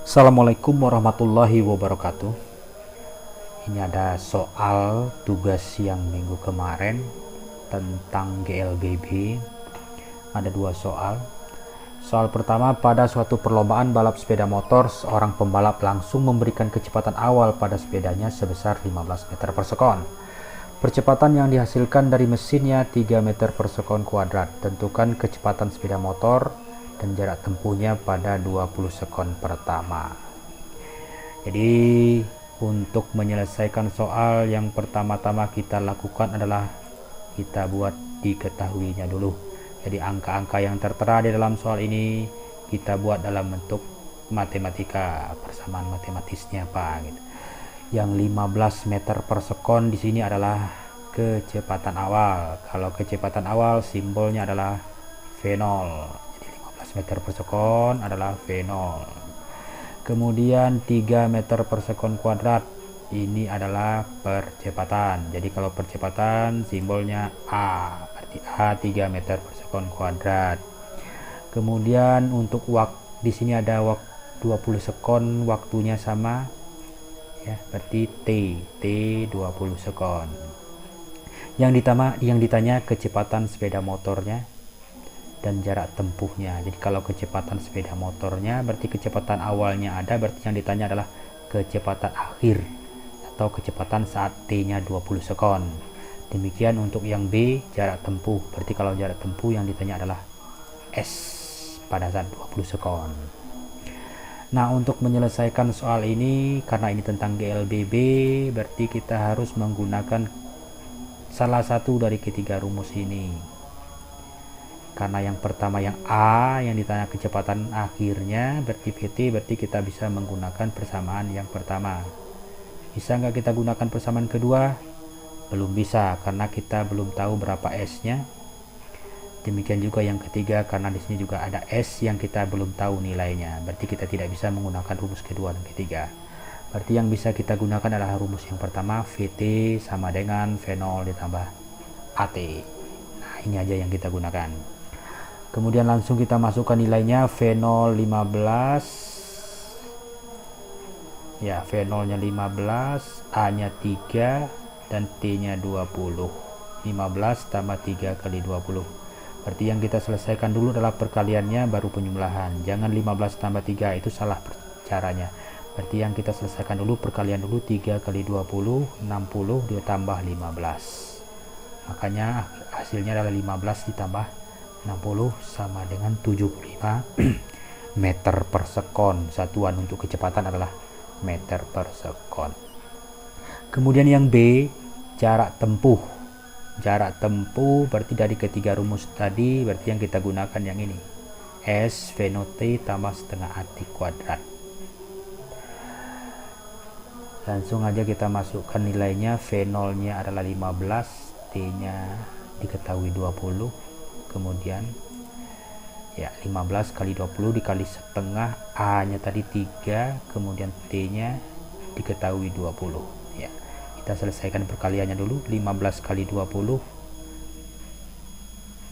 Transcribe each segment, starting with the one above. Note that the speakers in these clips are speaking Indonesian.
Assalamualaikum warahmatullahi wabarakatuh. Ini ada soal tugas yang minggu kemarin tentang GLBB. Ada dua soal. Soal pertama, pada suatu perlombaan balap sepeda motor, seorang pembalap langsung memberikan kecepatan awal pada sepedanya sebesar 15 meter per sekon. Percepatan yang dihasilkan dari mesinnya 3 meter per sekon kuadrat. Tentukan kecepatan sepeda motor dan jarak tempuhnya pada 20 sekon pertama. Jadi untuk menyelesaikan soal, yang pertama-tama kita lakukan adalah kita buat diketahuinya dulu. Jadi angka-angka yang tertera di dalam soal ini kita buat dalam bentuk matematika, persamaan matematisnya apa gitu. Yang 15 meter per sekon di sini adalah kecepatan awal. Kalau kecepatan awal simbolnya adalah V0. Meter per sekon adalah V0. Kemudian 3 meter per sekon kuadrat ini adalah percepatan. Jadi kalau percepatan simbolnya A, berarti A 3 meter per sekon kuadrat. Kemudian untuk waktu di sini ada waktu 20 sekon, waktunya sama ya, berarti T 20 sekon. Yang ditanya kecepatan sepeda motornya dan jarak tempuhnya. Jadi kalau kecepatan sepeda motornya berarti kecepatan awalnya ada, berarti yang ditanya adalah kecepatan akhir atau kecepatan saat T-nya 20 sekon. Demikian untuk yang B, jarak tempuh. Berarti kalau jarak tempuh yang ditanya adalah S pada saat 20 sekon. Nah, untuk menyelesaikan soal ini, karena ini tentang GLBB, berarti kita harus menggunakan salah satu dari ketiga rumus ini. Karena yang pertama yang A yang ditanya kecepatan akhirnya berarti VT, berarti kita bisa menggunakan persamaan yang pertama. Bisa nggak kita gunakan persamaan kedua? Belum bisa karena kita belum tahu berapa S-nya. Demikian juga yang ketiga karena di sini juga ada S yang kita belum tahu nilainya. Berarti kita tidak bisa menggunakan rumus kedua dan ketiga. Berarti yang bisa kita gunakan adalah rumus yang pertama, VT sama dengan V0 ditambah AT. Nah, ini aja yang kita gunakan. Kemudian langsung kita masukkan nilainya. V0 15 ya, V0 nya 15, A nya 3 dan T nya 20. 15 tambah 3 kali 20. Berarti yang kita selesaikan dulu adalah perkaliannya baru penjumlahan. Jangan 15 tambah 3, itu salah caranya. Berarti yang kita selesaikan dulu perkalian dulu. 3 kali 20 60 ditambah 15. Makanya hasilnya adalah 15 ditambah 60 sama dengan 75 meter per sekon. Satuan untuk kecepatan adalah meter per sekon. Kemudian yang B, jarak tempuh. Jarak tempuh berarti dari ketiga rumus tadi, berarti yang kita gunakan yang ini, S V0 T tambah setengah AT kuadrat. Langsung aja kita masukkan nilainya. V0 nya adalah 15, T nya diketahui 20. Kemudian ya 15 kali 20 dikali setengah, A nya tadi 3, kemudian T nya diketahui 20 ya. Kita selesaikan perkaliannya dulu. 15 kali 20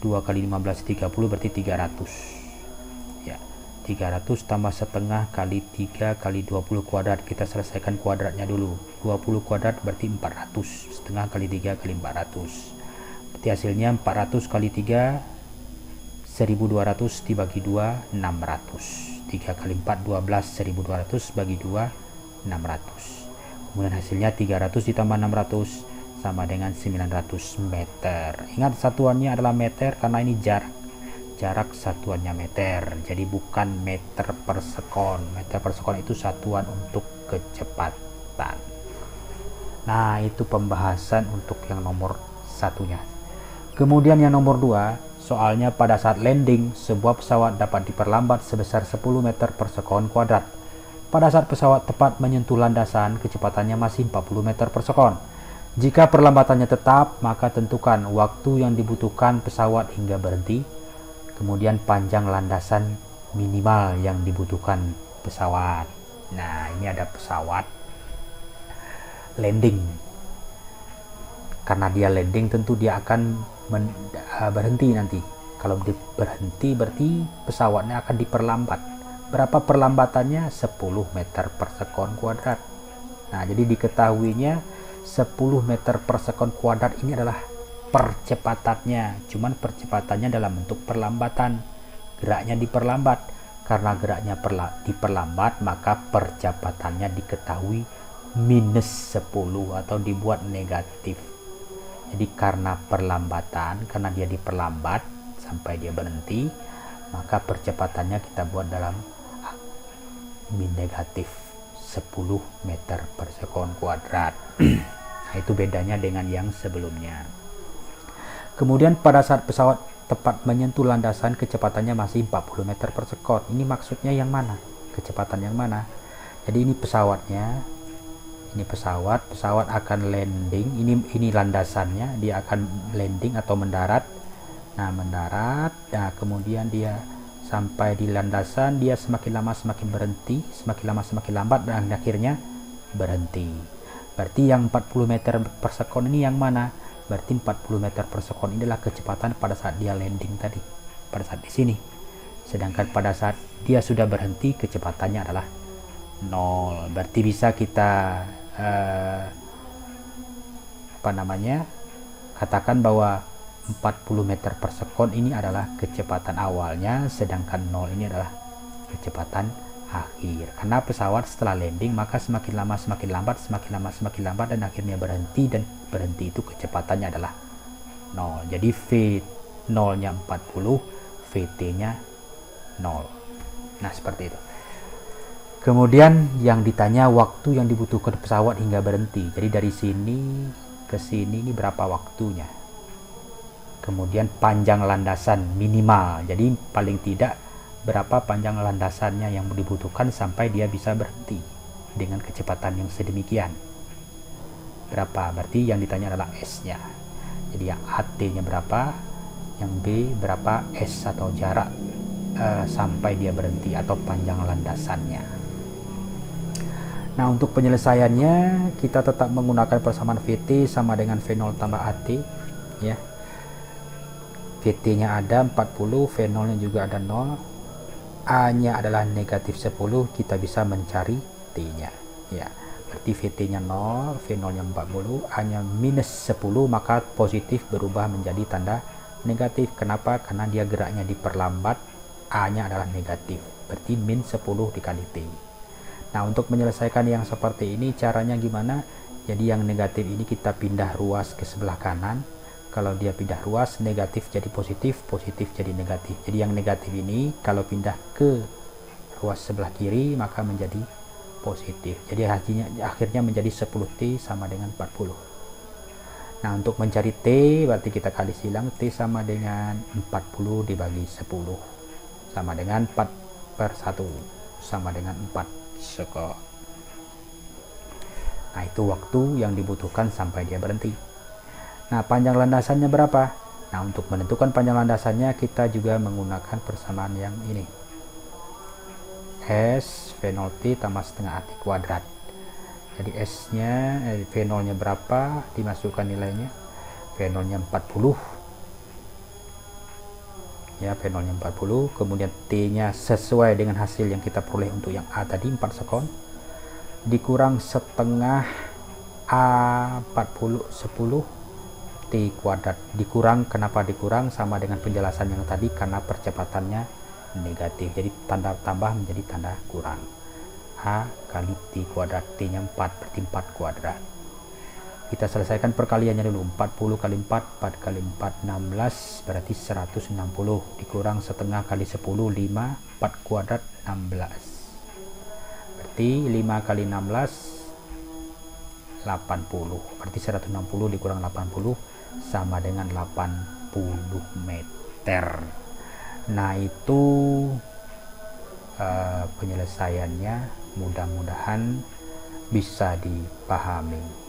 2 kali 15 30 berarti 300 ya. 300 tambah setengah kali 3 kali 20 kuadrat. Kita selesaikan kuadratnya dulu. 20 kuadrat berarti 400, setengah kali 3 kali 400. Berarti hasilnya 400 kali 3 1200 dibagi 2 600. 3 kali 4 12, 1200 bagi 2 600. Kemudian hasilnya 300 ditambah 600 sama dengan 900 meter. Ingat satuannya adalah meter karena ini jarak satuannya meter. Jadi bukan meter per sekon. Meter per sekon itu satuan untuk kecepatan. Nah, itu pembahasan untuk yang nomor satunya. Kemudian yang nomor 2, soalnya pada saat landing, sebuah pesawat dapat diperlambat sebesar 10 meter per sekon kuadrat. Pada saat pesawat tepat menyentuh landasan, kecepatannya masih 40 meter per sekon. Jika perlambatannya tetap, maka tentukan waktu yang dibutuhkan pesawat hingga berhenti, kemudian panjang landasan minimal yang dibutuhkan pesawat. Nah, ini ada pesawat landing. Karena dia landing tentu dia akan berhenti nanti. Kalau berhenti berarti pesawatnya akan diperlambat. Berapa perlambatannya? 10 meter per sekon kuadrat. Nah, jadi diketahuinya 10 meter per sekon kuadrat ini adalah percepatannya. Cuman percepatannya dalam bentuk perlambatan. Geraknya diperlambat. Karena geraknya diperlambat, maka percepatannya diketahui minus 10 atau dibuat negatif. Jadi karena perlambatan, karena dia diperlambat sampai dia berhenti, maka percepatannya kita buat dalam min negatif 10 meter per sekon kuadrat. Nah, itu bedanya dengan yang sebelumnya. Kemudian pada saat pesawat tepat menyentuh landasan, kecepatannya masih 40 meter per sekon. Ini maksudnya yang mana? Kecepatan yang mana? Jadi ini pesawatnya. Ini pesawat akan landing. Ini landasannya, dia akan landing atau mendarat. Nah, mendarat. Nah, kemudian dia sampai di landasan, dia semakin lama semakin berhenti, semakin lama semakin lambat, dan akhirnya berhenti. Berarti yang 40 meter per sekon ini yang mana? Berarti 40 meter per sekon ini adalah kecepatan pada saat dia landing tadi, pada saat di sini. Sedangkan pada saat dia sudah berhenti, kecepatannya adalah 0. Berarti bisa kita katakan bahwa 40 meter per sekon ini adalah kecepatan awalnya, sedangkan 0 ini adalah kecepatan akhir. Karena pesawat setelah landing, maka semakin lama semakin lambat, semakin lama semakin lambat, dan akhirnya berhenti, dan berhenti itu kecepatannya adalah 0. Jadi V0 nya 40, VT nya 0. Nah, seperti itu. Kemudian yang ditanya waktu yang dibutuhkan pesawat hingga berhenti. Jadi dari sini ke sini ini berapa waktunya. Kemudian panjang landasan minimal. Jadi paling tidak berapa panjang landasannya yang dibutuhkan sampai dia bisa berhenti dengan kecepatan yang sedemikian. Berapa? Berarti yang ditanya adalah S-nya. Jadi yang AT-nya berapa, yang B berapa S atau jarak sampai dia berhenti atau panjang landasannya. Nah, untuk penyelesaiannya kita tetap menggunakan persamaan VT sama dengan V0 tambah AT, ya. VT-nya ada 40, V0-nya juga ada 0, A-nya adalah negatif 10, kita bisa mencari T-nya, ya. Berarti VT-nya 0, V0-nya 40, A-nya minus 10, maka positif berubah menjadi tanda negatif. Kenapa? Karena dia geraknya diperlambat, A-nya adalah negatif, berarti min 10 dikali T. Nah, untuk menyelesaikan yang seperti ini caranya gimana? Jadi yang negatif ini kita pindah ruas ke sebelah kanan. Kalau dia pindah ruas, negatif jadi positif, positif jadi negatif. Jadi yang negatif ini kalau pindah ke ruas sebelah kiri maka menjadi positif. Jadi akhirnya menjadi 10T sama dengan 40. Nah, untuk mencari T berarti kita kali silang, T sama dengan 40 dibagi 10 sama dengan 4/1 sama dengan 4 sekon. Nah, itu waktu yang dibutuhkan sampai dia berhenti. Nah, panjang landasannya berapa? Nah, untuk menentukan panjang landasannya kita juga menggunakan persamaan yang ini. S V0T tambah setengah AT kuadrat. Jadi S-nya, V0-nya berapa? Dimasukkan nilainya. V0-nya 40. Ya, V0-nya 40, kemudian T-nya sesuai dengan hasil yang kita peroleh untuk yang A tadi 4 sekon dikurang setengah A40 10 T kuadrat dikurang. Kenapa dikurang? Sama dengan penjelasan yang tadi, karena percepatannya negatif, jadi tanda tambah menjadi tanda kurang. A kali T kuadrat, T-nya 4 berarti 4 kuadrat. Kita selesaikan perkaliannya dulu. 40 kali 4, 4 kali 4 16, berarti 160 dikurang setengah kali 10 5, 4 kuadrat 16, berarti 5 kali 16 80, berarti 160 dikurang 80 sama dengan 80 meter. Nah, itu penyelesaiannya mudah-mudahan bisa dipahami.